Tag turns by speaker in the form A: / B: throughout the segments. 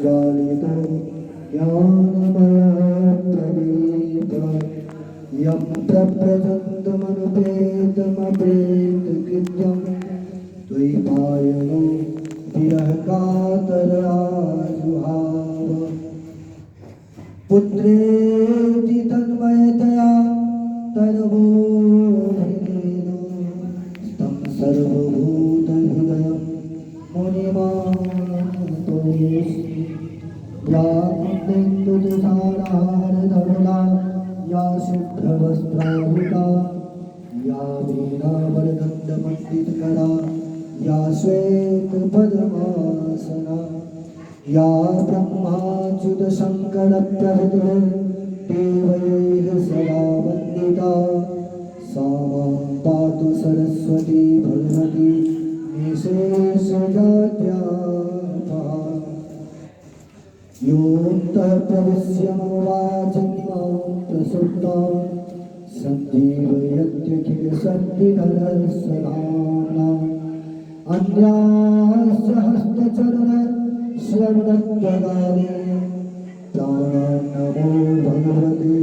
A: ज्वालितो ज्ञानमयप्रदीपः यं प्रव्रजन्तमनुपेतमपेतकृत्यं द्वैपायनो विरहकातराजुहाव पुत्रेति तन्मयतया तरवोभिनेन तं सर्वभूतहृदयं मुनिमानतोऽस्मि या या शुभ्रवस्त्रावृता या वीणावरदण्डमण्डितकरा या श्वेतपद्मासना या ब्रह्माच्युतशङ्करप्रभृतिर्देवैः सदा वन्दिता सा मां पातु सरस्वती भगवती निःशेषजाड्यापहा योऽन्तः प्रविश्य मम वाचमिमां प्रसुप्तां सञ्जीवयत्यखिलशक्तिधरस्वधाम्ना अन्यास्य हस्तचरणश्रवणत्वगाने प्राणान्नमो भगवते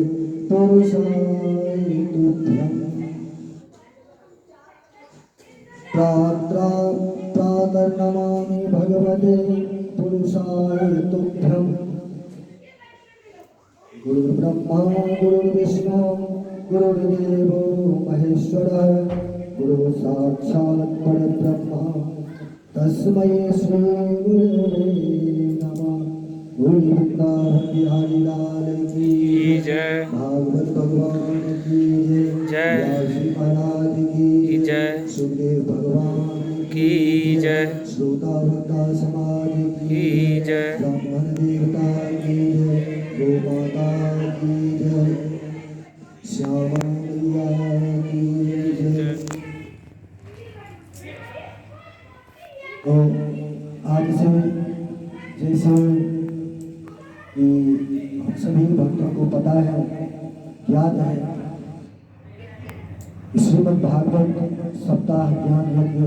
A: पुरुषाय तुभ्यम् प्रातर्नमामि भगवते पुरुषाय तुभ्यम् गुरुर्ब्रह्मा गुरुर्विष्णु गुरुर्देवो महेश्वरः गुरु साक्षात् परब्रह्म तस्मै श्री गुरुवे नमः। गोविंदा बिहारी लाल की जय, भागवत भगवान की जय, व्यासी महाराज की जय, सुखदेव भगवान की जय, श्रोतावता समाज की जय, ब्राह्मण देवता की जय, गो माता की जय, श्यामा मैया की जय। तो आज से जैसे कि हम सभी भक्तों को पता है, ज्ञात है, श्रीमद् भागवत सप्ताह ज्ञान यज्ञ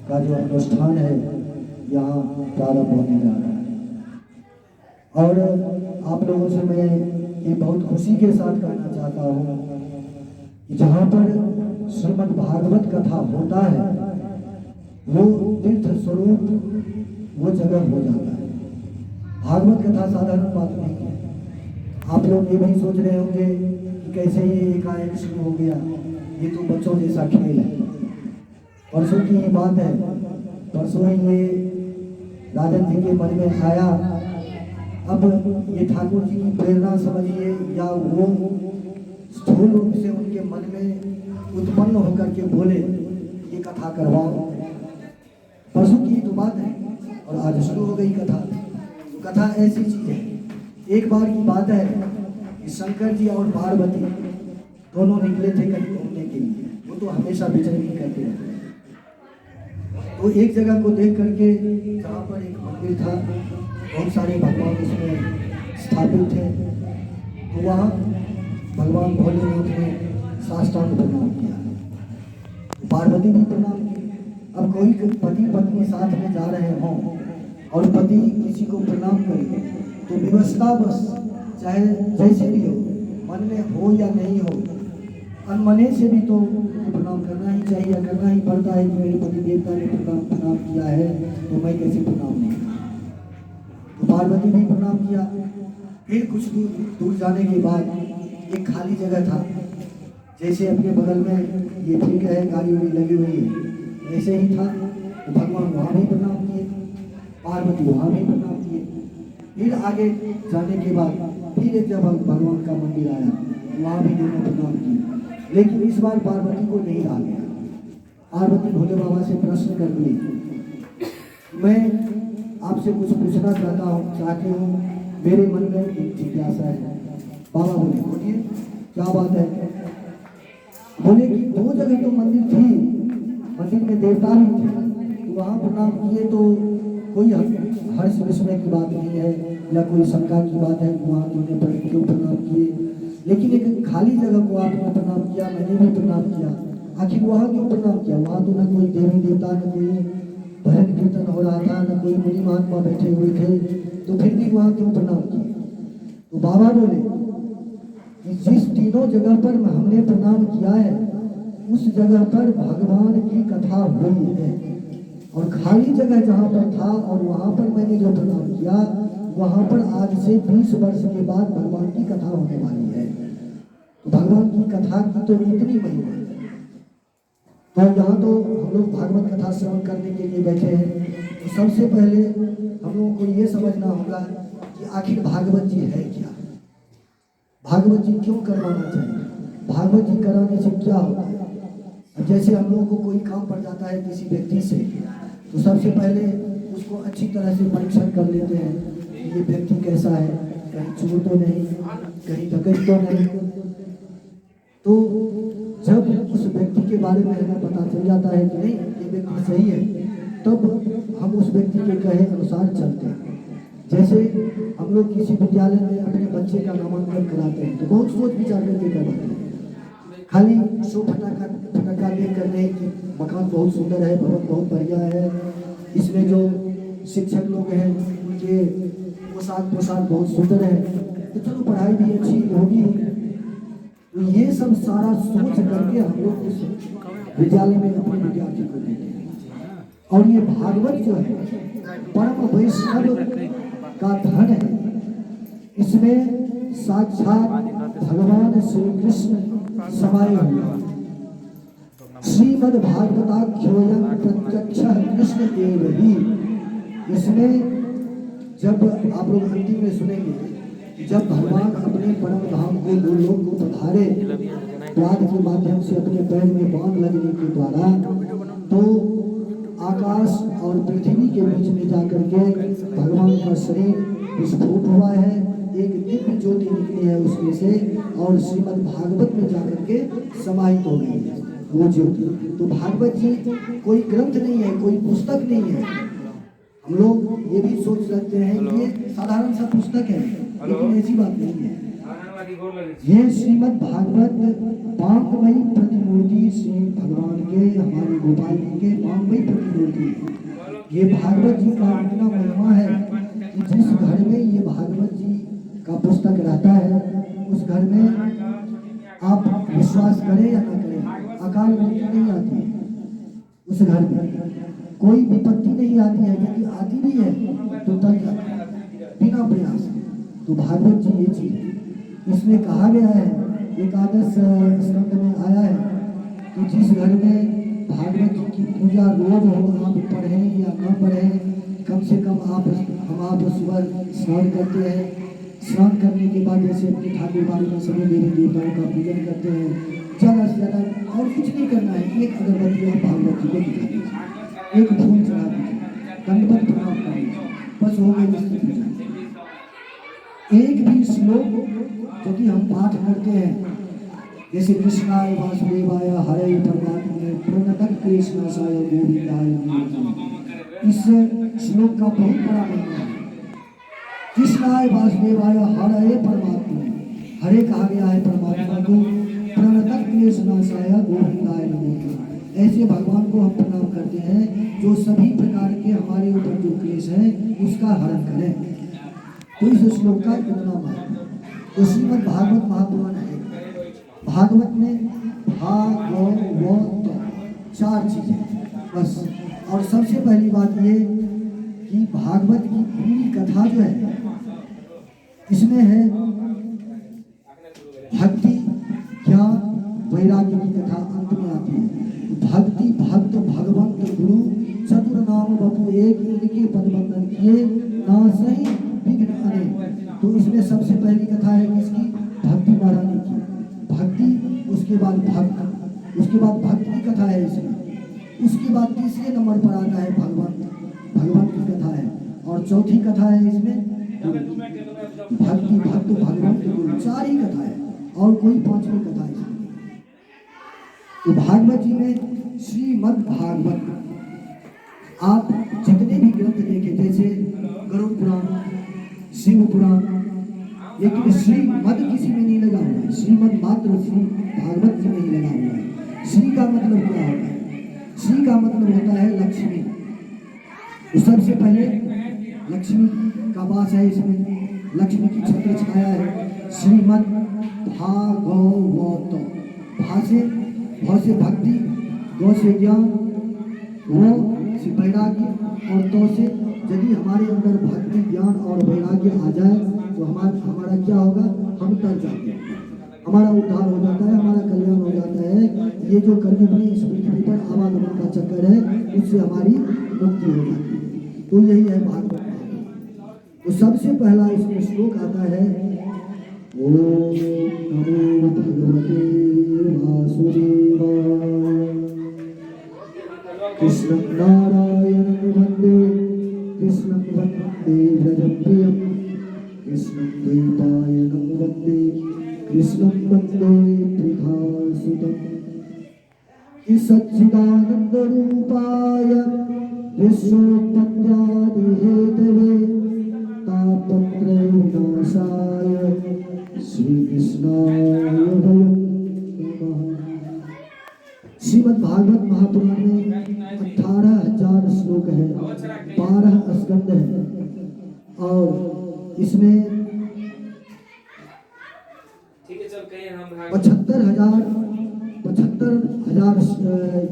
A: का जो अनुष्ठान है यहाँ प्रारंभ होने जा रहा है। और आप लोगों से मैं ये बहुत खुशी के साथ कहना चाहता हूँ कि जहाँ पर श्रीमद् भागवत कथा होता है वो तीर्थ स्वरूप वो जगह हो जाता है। भागवत कथा साधारण बात नहीं है। आप लोग ये भी सोच रहे होंगे कि कैसे ये एकाएक शुरू हो गया, ये तो बच्चों जैसा खेल है। परसों की ये बात है, परसों ही ये राजन जी के मन में आया। अब ये ठाकुर जी की प्रेरणा समझिए या वो स्थूल रूप से उनके मन में उत्पन्न होकर के बोले ये कथा करवाओ। परसों की तो बात है और आज शुरू हो गई कथा। तो कथा ऐसी चीज है, एक बार की बात है कि शंकर जी और पार्वती दोनों निकले थे कहीं घूमने के लिए। वो तो हमेशा विचरण करते रहते। तो एक जगह को देख करके जहाँ पर एक मंदिर था, बहुत सारे भगवान उसमें स्थापित थे, तो वहाँ भगवान भोलेनाथ ने साष्टांग प्रणाम किया, पार्वती भी प्रणाम की। अब कोई पति पत्नी साथ में जा रहे हों और पति किसी को प्रणाम करे तो विवशता बस, चाहे जैसे भी हो, मन में हो या नहीं हो, अनमने से भी तो प्रणाम करना ही चाहिए, करना ही पड़ता है। कि मेरे पति देवता ने प्रणाम किया है तो मैं कैसे प्रणाम नहीं करूं। तो पार्वती ने प्रणाम किया। फिर कुछ दूर जाने के बाद एक खाली जगह था, जैसे अपने बगल में ये ठीक है गाड़ी वाड़ी लगी हुई है ऐसे ही था। तो भगवान वहाँ भी प्रणाम किए, पार्वती वहाँ भी प्रणाम किए। फिर आगे जाने के बाद फिर एक जब भगवान का मंदिर आया, वहाँ भी दोनों प्रणाम किए। लेकिन इस बार पार्वती को नहीं आ गया। पार्वती भोले बाबा से प्रश्न कर दिए, मैं आपसे कुछ पूछना चाहती हूँ, मेरे मन में एक जिज्ञासा है। बाबा बोले बोलिए क्या बात है। बोले कि दो जगह तो मंदिर थी, मंदिर में देवता भी थे, तो वहाँ प्रणाम किए तो कोई हर्ष विस्मय की बात नहीं है या कोई शंका की बात है कि वहाँ तुमने क्यों प्रणाम किए। लेकिन एक खाली जगह को आपने प्रणाम किया, मैंने भी प्रणाम किया, आखिर वहाँ क्यों प्रणाम किया? वहाँ तो न कोई देवी देवता, न कोई भजन कीर्तन हो रहा था, न कोई मुनि महात्मा बैठे हुए थे, तो फिर भी वहाँ क्यों प्रणाम किए? तो बाबा बोले कि जिस तीनों जगह पर हमने प्रणाम किया है उस जगह पर भगवान की कथा हुई है, और खाली जगह जहाँ पर था और वहाँ पर मैंने जो प्रणाम किया वहाँ पर आज से 20 वर्ष के बाद भगवान की कथा होने वाली है। तो भगवान की कथा की तो इतनी महिमा है। तो यहाँ तो हम लोग भागवत कथा श्रवण करने के लिए बैठे हैं। तो सबसे पहले हम लोगों को ये समझना होगा कि आखिर भागवत जी है क्या, भागवत जी क्यों करवाना चाहिए, भागवत जी कराने से क्या होता है। जैसे हम लोगों को कोई काम पड़ जाता है किसी व्यक्ति से, तो सबसे पहले उसको अच्छी तरह से परीक्षण कर लेते हैं कि ये व्यक्ति कैसा है, कहीं चोर तो नहीं, कहीं डकैत तो नहीं। तो जब उस व्यक्ति के बारे में हमें पता चल जाता है कि नहीं ये व्यक्ति सही है, तब हम उस व्यक्ति के कहे अनुसार चलते हैं। जैसे हम लोग किसी विद्यालय में अपने बच्चे का नामांकन कराते हैं तो बहुत सोच विचार करके करवाते हैं। खाली शो फटाका देख कर नहीं कि मकान बहुत सुंदर है, भवन बहुत बढ़िया है, इसमें जो शिक्षक लोग हैं उनके पोशाक बहुत सुंदर है, तो चलो पढ़ाई भी अच्छी होगी। तो ये सब सारा सोच करके हम लोग उस विद्यालय में अपने विद्यार्थी को देते हैं। और ये भागवत जो है परम वैष्णव का धन है, इसमें साक्षात भगवान श्री कृष्ण समाये हुए हैं। श्रीमद् भागवताख्योयं प्रत्यक्षः कृष्ण एव ही। इसमें जब आप लोग अंतिम में सुनेंगे, जब भगवान अपने परम धाम को लोक को पधारे प्राद के माध्यम से अपने पैर में बांध लगने के द्वारा, तो आकाश और पृथ्वी के बीच में जाकर के भगवान का शरीर विस्फोट हुआ है, एक दिव्य ज्योति निकली है उसमें से, और श्रीमद् भागवत में जाकर के समाहित हो गई है वो ज्योति। तो भागवत जी कोई ग्रंथ नहीं है, कोई पुस्तक नहीं है। हम लोग ये भी सोच सकते हैं कि ये साधारण सा पुस्तक है, लेकिन ऐसी बात नहीं है। ये श्रीमद् भागवत पांचमयी प्रतिमूर्ति श्री भगवान के, हमारे गोपाल जी के पांचमयी प्रतिमूर्ति है। ये भागवत जी का इतना महिमा है कि जिस घर में ये भागवत जी का पुस्तक रहता है उस घर में आप विश्वास करें या न करें, अकाल मृत्यु नहीं आती है। उस घर में कोई विपत्ति नहीं आती है, क्योंकि आती भी है तो तक जाती है बिना प्रयास। तो भागवत जी ये चीज है। इसमें कहा गया है, एकादश स्कंद में आया है कि जिस घर में भागवत जी की पूजा रोज हो, आप पढ़ें या न पढ़ें, कम से कम हम आप सुबह स्नान करते हैं, स्नान करने के बाद जैसे अपनी ठाकुर बाड़ी में सभी देवी देवताओं का पूजन करते हैं, ज़्यादा से ज़्यादा और कुछ नहीं करना है, एक अगरबत्ती आप भागवत जी को दिखा दीजिए, एक फूल चढ़ा दीजिए, दंडवत प्रणाम कर दीजिए, बस हो गई इसकी पूजा। एक भी श्लोक जो कि हम पाठ करते हैं, जैसे कृष्णाय वासुदेवाय हरे परमात्मने प्रणतः कृष्णाय गोविंदाय, इस श्लोक का बहुत बड़ा महिमा है। कृष्णाय वासुदेवाय हरे परमात्मने, हरे कहा गया है परमात्मा को, प्रणतः कृष्णाय गोविंदाय नमः। ऐसे भगवान को हम प्रणाम करते हैं जो सभी प्रकार के हमारे ऊपर जो क्लेश है उसका हरण करें। तो इस श्लोक का इतना महत्व। तो श्रीमद् भागवत महापुराण है। भागवत में भागवत 4 चीजें बस। और सबसे पहली बात ये कि भागवत की पूरी कथा जो है इसमें है भक्ति, ज्ञान, वैराग्य की कथा अंत में आती है। भक्ति, भक्त, भगवंत, गुरु, चतुर नाम बपू एक, इनके पदबंधन किए ना सही विघ्न अनेक। तो इसमें सबसे पहली कथा है किसकी? भक्ति महारानी की। भक्ति, उसके बाद भक्त, उसके बाद भक्त की कथा है इसमें। उसके बाद तीसरे नंबर पर आता है भगवान की कथा है, और चौथी कथा है इसमें भक्ति, भक्त, भगवंत, गुरु, 4 ही कथा है, और कोई 5वीं कथा है इसमें। तो भागवत जी में श्रीमद् भागवत, आप जितने भी ग्रंथ देखे जैसे गरुड़ पुराण, शिव पुराण, लेकिन श्रीमद् किसी में नहीं लगा हुआ है, श्रीमद् मात्र श्री भागवत जी में ही लगा हुआ है। श्री का मतलब क्या होता है? श्री का मतलब होता है लक्ष्मी। तो सबसे पहले लक्ष्मी का वास है इसमें, लक्ष्मी की छत्र छाया है। श्रीमद् भागवत, भा से भक्ति, गौ से ज्ञान, वो से वैराग्य और तो से यदि हमारे अंदर भक्ति ज्ञान और वैराग्य आ जाए तो हमारा क्या होगा, हम तर जाते हैं, हमारा उद्धार हो जाता है, हमारा कल्याण हो जाता है। ये जो कलयुग में इस पृथ्वी पर आवागमन का चक्कर है उससे हमारी मुक्ति हो जाती है। तो यही है भागवत। तो सबसे पहला इसमें श्लोक आता है, ओम नमो भगवते वासुदेवाय, कृष्णं नारायणं वन्दे, कृष्णं वन्दे व्रजप्रियं, कृष्णं द्वैपायनं वन्दे, कृष्णं वन्दे त्रिधासुतम्। सच्चिदानंद रूपाय विश्वोत्पत्त्यादिहेतवे तापत्रय विनाशाय श्रीकृष्णाय वयं नमः। श्रीमद् भागवत महापुराण में 18,000 श्लोक है, 12 स्कंद है और इसमें 75,000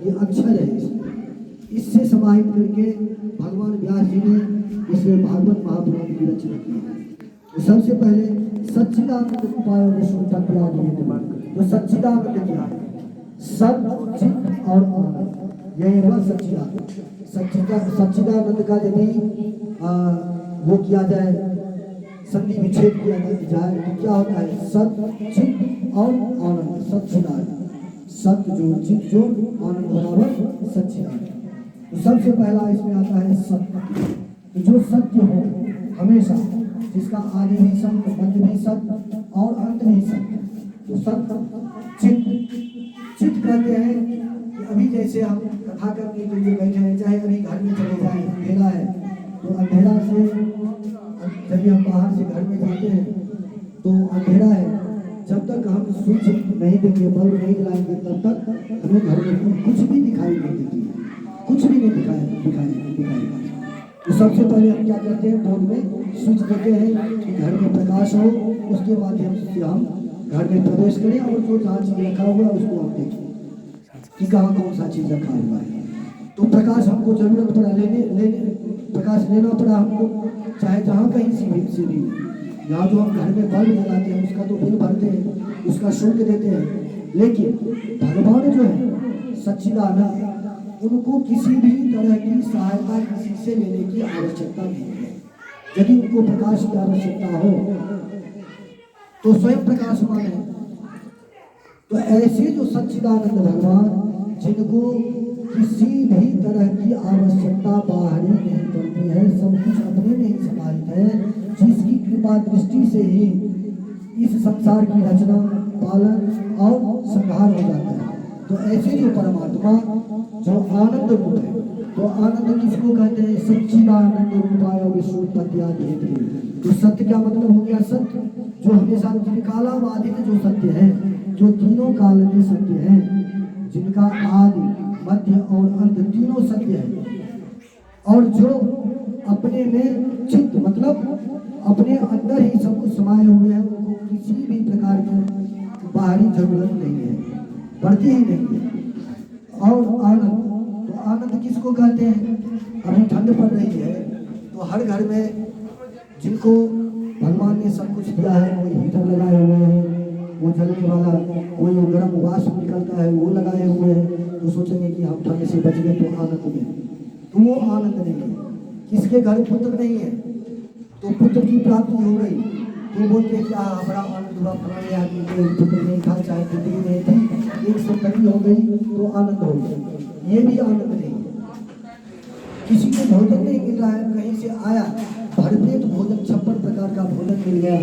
A: ये अक्षर है। इससे समाहित करके भगवान व्यास जी ने इस भागवत महापुराण की रचना की है। तो सबसे पहले सच्चिदानंद उपाय तो सच्चिदानंद क्या है? सत, चित और आनंद, यही हुआ सच्चिदानंद। सच्चिदानंद का यदि वो किया जाए, संधि विच्छेद किया जाए तो क्या होता है? सत, चित और आनंद, सच्चिदानंद। सत्य जो, चित जो, आनंद बराबर सच्चिदानंद। तो सबसे पहला इसमें आता है सत्य। तो जो सत्य हो हमेशा, जिसका आदि भी सत्य, मध्य भी सत्य और अंत भी सत्य, तो सत्य। चित कहते हैं कि अभी जैसे हम कथा करने के लिए बैठे हैं, चाहे अभी घर में चले जाए, अंधेरा है, तो अंधेरा से जब हम बाहर से घर में जाते हैं तो अंधेरा है, जब तक हम स्विच नहीं देंगे, बल्ब नहीं जलाएंगे, तब तक हमें घर में कुछ भी दिखाई नहीं देती है, कुछ भी नहीं दिखाएगा। तो सबसे पहले हम क्या करते हैं, बोर्ड में स्विच देते हैं कि घर में प्रकाश हो, उसके माध्यम से हम घर में प्रवेश करें और जो जहाँ चीज रखा हुआ है उसको हम देखें कि कहाँ कौन सा चीज रखा हुआ है। तो प्रकाश हमको जरूरत पड़ा प्रकाश लेना पड़ा हमको, चाहे जहाँ कहीं से भी। यहाँ जो हम घर में बल्ब जलाते हैं उसका तो बिल भरते हैं, उसका शुल्क देते हैं, लेकिन भगवान जो है सच्चिदानंद, उनको किसी भी तरह की सहायता किसी से लेने की आवश्यकता नहीं है। यदि उनको प्रकाश की आवश्यकता हो तो स्वयं प्रकाशमान है। तो ऐसे जो सच्चिदानंद भगवान, जिनको किसी भी तरह की आवश्यकता बाहरी नहीं पड़ती है, सब कुछ अपने में ही समाहित है, जिसकी कृपा दृष्टि से ही इस संसार की रचना, पालन और संहार हो जाता है। तो ऐसे जो परमात्मा जो आनंद रूप है, तो आनंद किसको कहते हैं? सच्चिदानंद रूपाय विश्वोत्पत्त्यादिहेतवे। तो सत्य क्या मतलब हो गया? सत्य जो हमेशा त्रिकालाबाधित जो सत्य है, जो तीनों काल में सत्य है, जिनका आदि मध्य और अंत तीनों सत्य है, और जो अपने में चित्त मतलब अपने अंदर ही सब कुछ समाये हुए हैं, उनको किसी भी प्रकार की बाहरी जरूरत नहीं है, पड़ती ही नहीं है। और आनंद, तो आनंद किसको कहते हैं? अभी ठंड पड़ रही है तो हर घर में जिनको भगवान ने सब कुछ दिया है, कोई हीटर लगाए हुए हैं, वो जलने वाला, कोई गर्म वाष्प निकलता है वो लगाए हुए हैं, तो सोचेंगे कि हम ठंड से बच गए तो आनंद में, तो वो आनंद नहीं है। किसके घर पुत्र नहीं है तो पुत्र की प्राप्ति हो गई तो बोलते हैं कि बड़ा आनंद हुआ, फलाने आदमी को पुत्र नहीं था, चाहे पुत्री नहीं थी, एक संतति हो गई तो आनंद हो गया। ये भी आनंद नहीं है। किसी को भोजन नहीं मिल रहा है, कहीं से आया भरपेट भोजन, 56 प्रकार का भोजन मिल गया,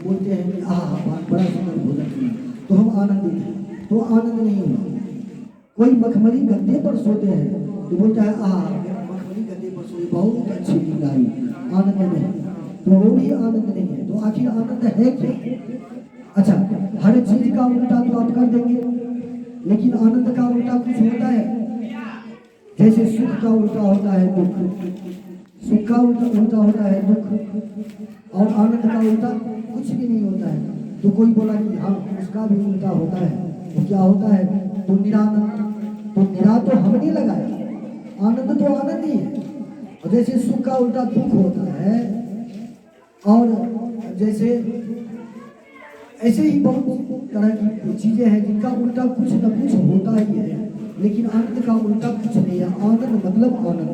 A: बोलते हैं कि बड़ा सुंदर भोजन मिला तो हम आनंदित हैं, तो आनंद नहीं हुआ। कोई मखमली गद्दे पर सोते हैं तो बोलता है मखमली गद्दे पर सोई, बहुत अच्छी नींद आई, आनंद नहीं, तो वो भी आनंद नहीं है। तो आखिर आनंद है क्या? अच्छा, हर चीज का उल्टा तो आप कर देंगे, लेकिन आनंद का उल्टा कुछ होता है। जैसे सुख का उल्टा होता है दुख, सुख का उल्टा होता है दुख, और आनंद का उल्टा कुछ भी नहीं होता है। तो कोई बोला कि हाँ उसका भी उल्टा होता है, तो क्या होता है? तो निरानंद। तो निरा तो हमने लगाया, आनंद तो आनंद ही है। और जैसे सुख का उल्टा दुख होता है, और जैसे ऐसे ही बहुत तरह की चीजें हैं जिनका उल्टा कुछ न कुछ होता ही है, लेकिन आनंद का उल्टा कुछ नहीं है। आनंद मतलब आनंद,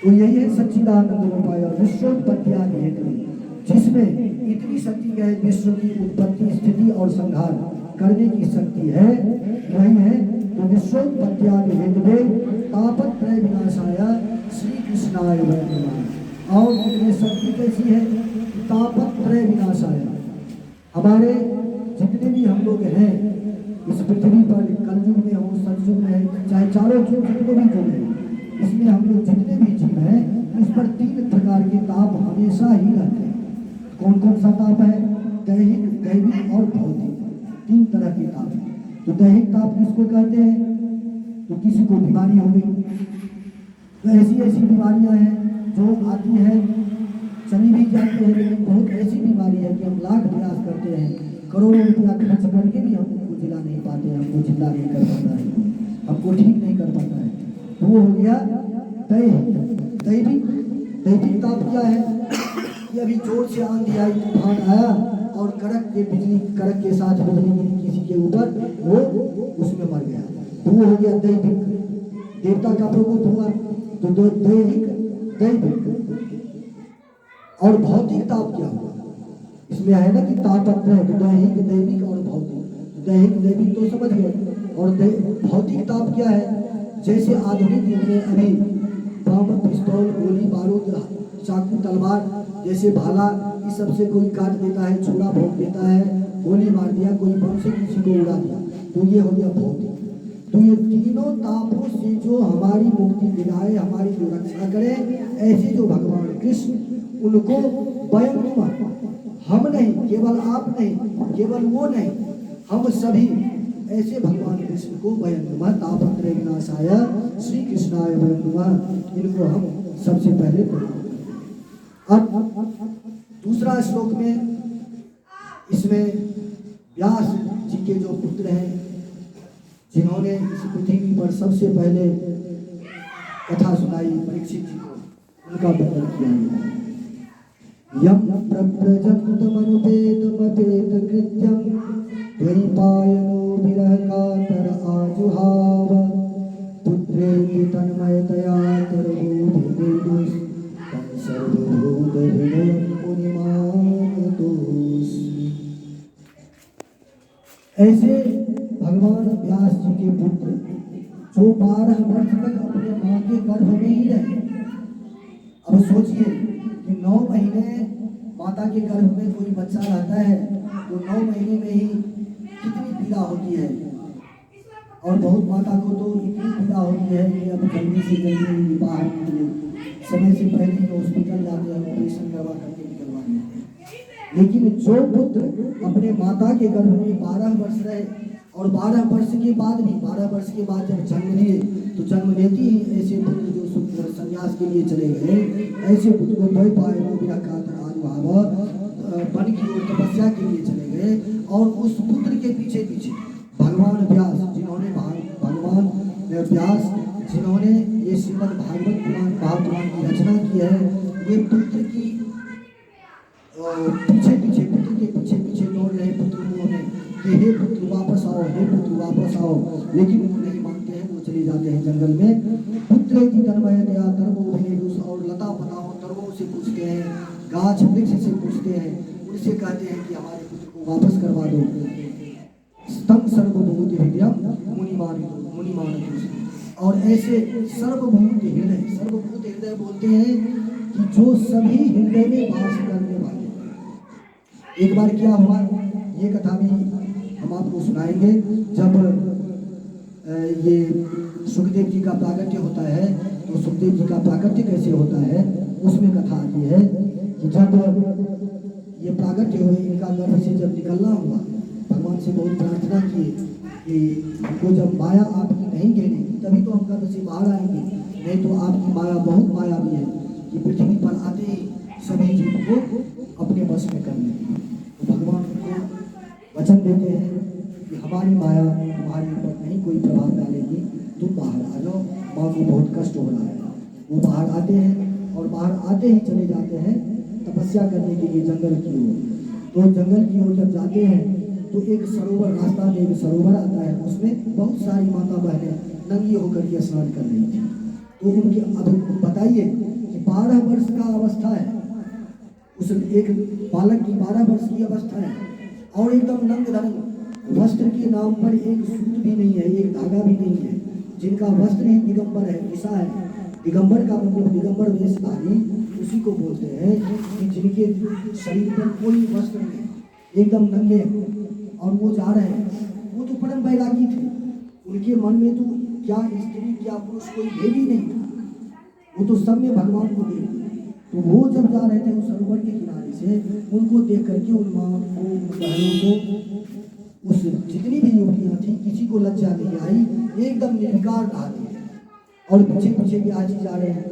A: तो यही है सच्चिदानंद रूपाय विश्वोत्पत्ति आदि हेतु, जिसमें इतनी शक्ति है विश्व की उत्पत्ति स्थिति और संहार करने की शक्ति है, वही है। तो विश्वोत्पत्ति आदि हेतु तापत्रय विनाशाय श्री कृष्णाय वै नमः। और इतनी शक्ति कैसी है? तापत्रय विनाशाय। हमारे जितने भी हम लोग हैं इस पृथ्वी पर, कलयुग में हो सतयुग में, चाहे चारों युग जितने भी युग हैं, इसमें हम लोग जितने भी जीव हैं, इस पर 3 प्रकार के ताप हमेशा ही रहते हैं। कौन कौन सा ताप है? दैहिक, दैविक और भौतिक, 3 तरह के ताप। तो दैहिक ताप किसको कहते हैं? तो किसी को बीमारी हो गई, तो ऐसी ऐसी बीमारियां हैं जो आती है, चली भी जाती है, लेकिन बहुत ऐसी बीमारी है कि हम लाख प्रयास करते हैं, करोड़ों रुपया खर्च करके भी हम उनको जिला नहीं पाते, हमको जिंदा नहीं कर पाता है, हमको ठीक नहीं कर पाता है। तो वो हो गया दैहिक। दैविक ताप क्या है? कि अभी जोर से आंधी आई, तूफान आया और कड़क के साथ बिजली गिरी किसी के ऊपर, वो उसमें मर गया, तो वो हो गया दैविक। देवता का प्रकोप हुआ, तो दैविक। और भौतिक ताप क्या हुआ? इसमें है ना कि तापत्रय, दैहिक, दैविक और भौतिक। दैहिक दैविक तो समझ गए, और भौतिक ताप क्या है? जैसे आधुनिक युग में अभी बम, पिस्तौल, गोली बारूद, चाकू, तलवार, जैसे भाला, इस सब से कोई काट देता है, छुरा भोंक देता है, गोली मार दिया, कोई बम से किसी को उड़ा दिया, तो ये हो गया भौतिक। तो ये तीनों तापों से जो हमारी मुक्ति दिलाए, हमारी जो रक्षा करे, ऐसे जो भगवान कृष्ण, उनको वयम नमः, हम नहीं, केवल आप नहीं, केवल वो नहीं, हम सभी ऐसे भगवान कृष्ण को वयम नमः तापत्रय विनाशाय श्री कृष्णाय वयम नमः, इनको हम सबसे पहले प्रणाम। अब दूसरा श्लोक में, इसमें व्यास जी के जो पुत्र हैं, जिन्होंने इस पृथ्वी पर सबसे पहले कथा सुनाई परीक्षित जी को, उनका वर्णन किया है। यम प्रव्रजन्तमनुपेतमपेत कृत्यं द्वैपायनो विरह कातर आजुहाव पुत्रेति तन्मयतया तरबोधिदेदुस् तं सर्वभूतहृदयं मुनिमानतोऽस्मि। ऐसे भगवान व्यास जी के पुत्र जो 12 वर्ष तक अपने माँ के गर्भ में ही रहे। अब सोचिए कि 9 महीने माता के गर्भ में कोई बच्चा रहता है, तो 9 महीने में ही कितनी पीड़ा होती है, और बहुत माता को तो इतनी पीड़ा होती है कि अब जल्दी से जल्दी बाहर निकले, समय से पहले ही हॉस्पिटल जाते हैं, ऑपरेशन करवा करके निकलवा लेते हैं। लेकिन जो पुत्र अपने माता के गर्भ में 12 वर्ष रहे, और 12 वर्ष के बाद भी, 12 वर्ष के बाद जब जन्म लिए, तो जन्म लेती ही ऐसे पुत्र जो संन्यास के लिए चले गए, ऐसे पुत्र को द्वैपायनो विरह कातर आजुहाव, वन की ओर तपस्या के लिए चले गए, और उस पुत्र के पीछे पीछे भगवान व्यास, जिन्होंने ये श्रीमद् भागवत पुराण महापुराण की रचना की है, ये पुत्र की पीछे पीछे दौड़ रहे पुत्र को, कि हे पुत्र वापस आओ, हे पुत्र वापस आओ, लेकिन वो नहीं मानते हैं, वो चले जाते हैं जंगल में। पुत्र की तन्मयतया तरबोधिदेदुस्, और लता पताओं तरबों से पूछते हैं, गाछ वृक्ष से पूछते हैं, उनसे कहते हैं कि हमारे पुत्र को वापस करवा दो। तं सर्वभूतहृदयं मुनिमानतोऽस्मि। और ऐसे सर्वभूत हृदय बोलते हैं कि जो सभी हृदय में वास करने वाले। एक बार क्या हुआ, ये कथा भी हम आपको सुनाएंगे। जब ये सुखदेव जी का प्रागट्य होता है, तो सुखदेव जी का प्रागट्य कैसे होता है, उसमें कथा आती है कि जब ये प्रागट्य हुए, इनका गर्भ से जब निकलना हुआ, भगवान से बहुत प्रार्थना की कि हमको जब माया आपकी नहीं घेरेगी तभी तो हम गर्भ से बाहर आएंगे, नहीं तो आपकी माया बहुत मायावी है कि पृथ्वी पर आते ही सभी जीव को अपने बस में कर लेती है। तो भगवान उनको वचन देते हैं कि हमारी माया तुम्हारे ऊपर नहीं कोई प्रभाव डालेगी, तुम बाहर आ जाओ, माँ को बहुत कष्ट हो रहा है। वो बाहर आते हैं और बाहर आते ही चले जाते हैं तपस्या करने के लिए जंगल की ओर। तो जंगल की ओर जब जाते हैं तो एक सरोवर, रास्ता में एक सरोवर आता है, उसमें बहुत सारी माता बहनें नंगी होकर के स्नान कर रही थी। तो उनके अब बताइए कि 12 वर्ष का अवस्था है, उस एक बालक की 12 वर्ष की अवस्था है और एकदम नंग धड़ंग, वस्त्र के नाम पर एक सूत भी नहीं है, एक धागा भी नहीं है, जिनका वस्त्र ही दिगंबर है, निशा है। दिगंबर का मतलब दिगंबर वेशधारी उसी को बोलते हैं कि जिनके शरीर पर कोई वस्त्र नहीं, एकदम नंगे, और वो जा रहे हैं। वो तो परम बैरागी थे, उनके मन में तो क्या स्त्री क्या पुरुष कोई भेद ही नहीं था, वो तो सब में भगवान को देखते। तो वो जब जा रहे थे उस सरोवर के किनारे से, उनको देख करके उन माँ को, उन बहनों को, उस जितनी भी युवतियाँ थी, किसी को लज्जा नहीं आई, एकदम निर्विकार नहाती है और पीछे पीछे व्यास जी जा रहे हैं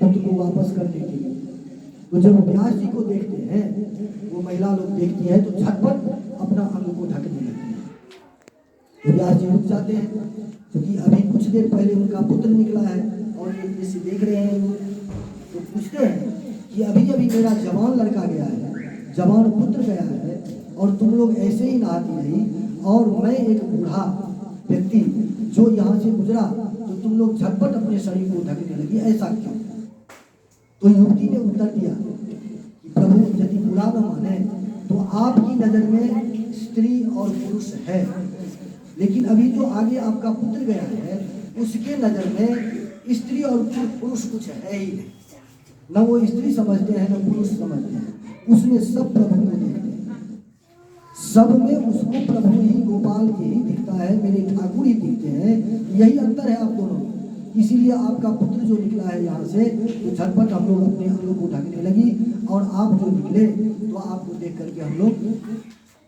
A: पुत्र को वापस करने के लिए। तो जब व्यास जी को देखते हैं, वो महिला लोग देखती है तो झटपट अपना अंग को ढकने लगती है। तो व्यास जी रुक जाते हैं क्योंकि अभी कुछ देर पहले उनका पुत्र निकला है और ये इसे देख रहे हैं। तो पूछते हैं कि अभी अभी मेरा जवान लड़का गया है, जवान पुत्र गया है, और तुम लोग ऐसे ही नहाती रही, और मैं एक बूढ़ा व्यक्ति जो यहाँ से गुजरा तो तुम लोग झटपट अपने शरीर को ढकने लगी, ऐसा क्यों? तो युवती ने उत्तर दिया कि प्रभु, यदि बुरा न माने तो आपकी नज़र में स्त्री और पुरुष है, लेकिन अभी जो आगे आपका पुत्र गया है उसके नज़र में स्त्री और पुरुष कुछ है ही नहीं, न वो स्त्री समझते हैं न पुरुष समझते हैं, उसमें सब प्रभु को देखते हैं, सब में उसको प्रभु ही, गोपाल के ही दिखता है, मेरे ठाकुर ही दिखते हैं। यही अंतर है आप दोनों में। इसीलिए आपका पुत्र जो निकला है यहाँ से, तो झटपट हम लोग अपने अंगों को ढकने लगी, और आप जो निकले तो आपको देख करके हम लोग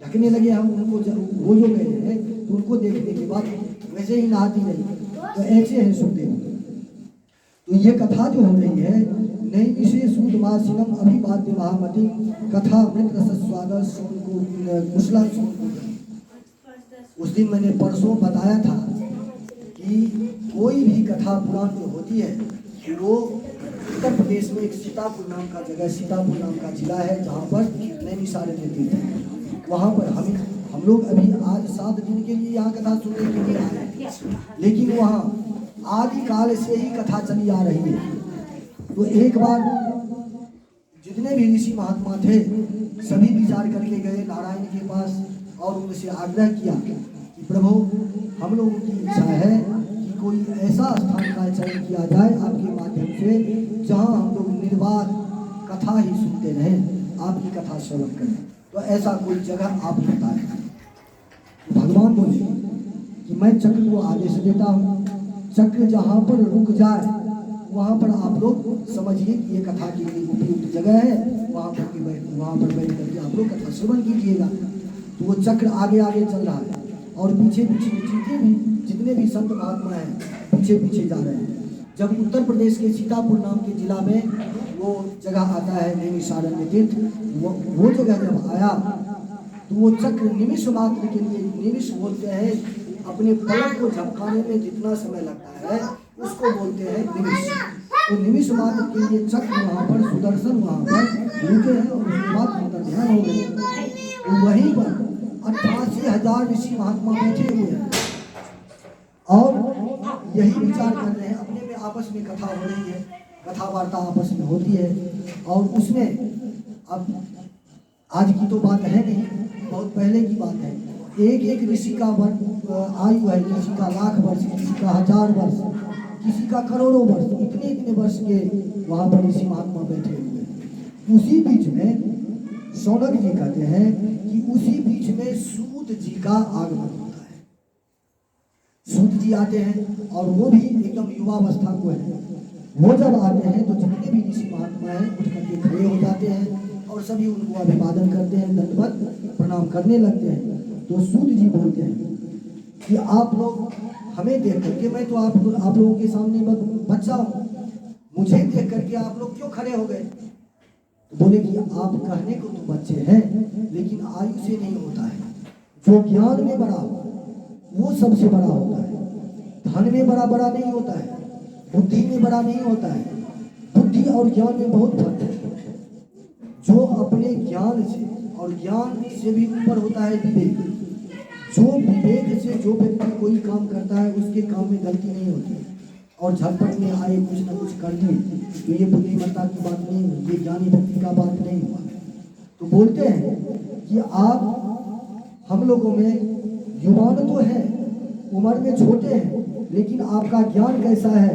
A: ढकने लगे। हम उनको वो जो गए हैं तो उनको देखने के बाद वैसे ही नहाती रही। तो ऐसे है सुखदेव। तो ये कथा जो हो रही है, नई विशेष सूदमासिनम अभिवाद्य महामति कथा अमृत रस स्वागत सोन कुशला सोन। उस दिन मैंने परसों बताया था कि कोई भी कथा पुराण में होती है कि वो उत्तर प्रदेश में एक सीतापुर नाम का जगह, सीतापुर नाम का जिला है, जहाँ पर नैमिषारण्य तीर्थ है। वहाँ पर हम लोग अभी आज 7 दिन के लिए यहाँ कथा सुनने के लिए आए हैं, लेकिन वहाँ आदि काल से ही कथा चली आ रही है। तो एक बार जितने भी ऋषि महात्मा थे सभी विचार करके गए नारायण के पास और उनसे आग्रह किया कि प्रभु, हम लोगों की इच्छा है कि कोई ऐसा स्थान का चयन किया जाए आपके माध्यम से जहाँ हम लोग निर्बाध कथा ही सुनते रहें, आपकी कथा श्रवण करें। तो ऐसा कोई जगह आप बताएं। तो भगवान बोले कि मैं चक्र को आदेश देता हूँ, चक्र जहाँ पर रुक जाए वहाँ पर आप लोग समझिए कि ये कथा के लिए उपयुक्त जगह है, वहाँ पर बैठ करके आप लोग कथा श्रवण कीजिएगा। तो वो चक्र आगे आगे चल रहा है और पीछे पीछे जितने भी संत महात्मा हैं पीछे पीछे जा रहे हैं। जब उत्तर प्रदेश के सीतापुर नाम के जिला में वो जगह आता है नैमिषारण्य तीर्थ, वो जगह जब आया तो वो चक्र निमिष मात्र के लिए, निमिष बोलते हैं अपने पलक को झपकाने में जितना समय लगता है उसको बोलते हैं निमिष। तो निमिष मात्र के लिए चक्र वहाँ पर, सुदर्शन वहाँ पर रुके हैं और उसके बाद अंतर ध्यान हो गए। तो वहीं पर 88,000 ऋषि महात्मा बैठे हुए हैं और यही विचार कर रहे हैं, अपने में आपस में कथा हो रही है, कथा वार्ता आपस में होती है। और उसमें अब आज की तो बात है नहीं, बहुत पहले की बात है। एक ऋषि का आयु है, किसी का लाख वर्ष, किसी का 1000 वर्ष, किसी का करोड़ों वर्ष, इतने वर्ष के वहाँ पर ऋषि महात्मा बैठे हुए हैं। उसी बीच में शौनक जी कहते हैं कि उसी बीच में सूत जी का आगमन होता है। सूत जी आते हैं और वो भी एकदम युवावस्था को है। वो जब आते हैं तो जितने भी ऋषि महात्मा हैं उठ करके खड़े हो जाते हैं और सभी उनको अभिवादन करते हैं, दंडवत प्रणाम करने लगते हैं। तो सूत जी बोलते हैं कि आप लोग हमें देख करके, मैं तो आप लोगों के सामने बच्चा हूँ, मुझे देख करके आप लोग क्यों खड़े हो गए? तो बोले कि आप कहने को तो बच्चे हैं, लेकिन आयु से नहीं होता है। जो ज्ञान में बड़ा हो वो सबसे बड़ा होता है। धन में बड़ा बड़ा नहीं होता है, बुद्धि में बड़ा नहीं होता है। बुद्धि और ज्ञान में बहुत फर्क है। जो अपने ज्ञान से और ज्ञान से भी ऊपर होता है विवेक। जो विवेक से जो व्यक्ति कोई काम करता है उसके काम में गलती नहीं होती, और झटपट में आए कुछ न कुछ कर दिए तो ये बुद्धिमत्ता की बात नहीं हुई, ये ज्ञानी व्यक्ति का बात नहीं हुआ। तो बोलते हैं कि आप हम लोगों में युवान तो है, उम्र में छोटे हैं, लेकिन आपका ज्ञान कैसा है